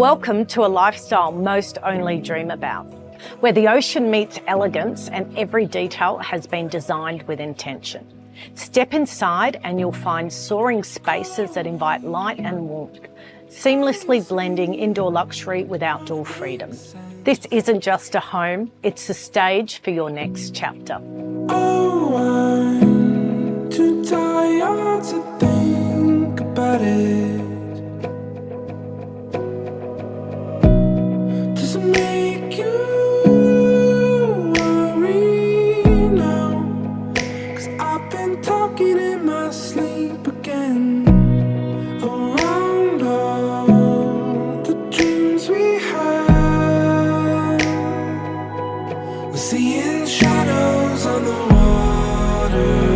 Welcome to a lifestyle most only dream about, where the ocean meets elegance and every detail has been designed with intention. Step inside and you'll find soaring spaces that invite light and warmth, seamlessly blending indoor luxury with outdoor freedom. This isn't just a home, it's a stage for your next chapter. Oh, I'm too tired to think about it. Does it make you worry now? 'Cause I've been talking in my sleep again, around all the dreams we had. We're seeing shadows on the water.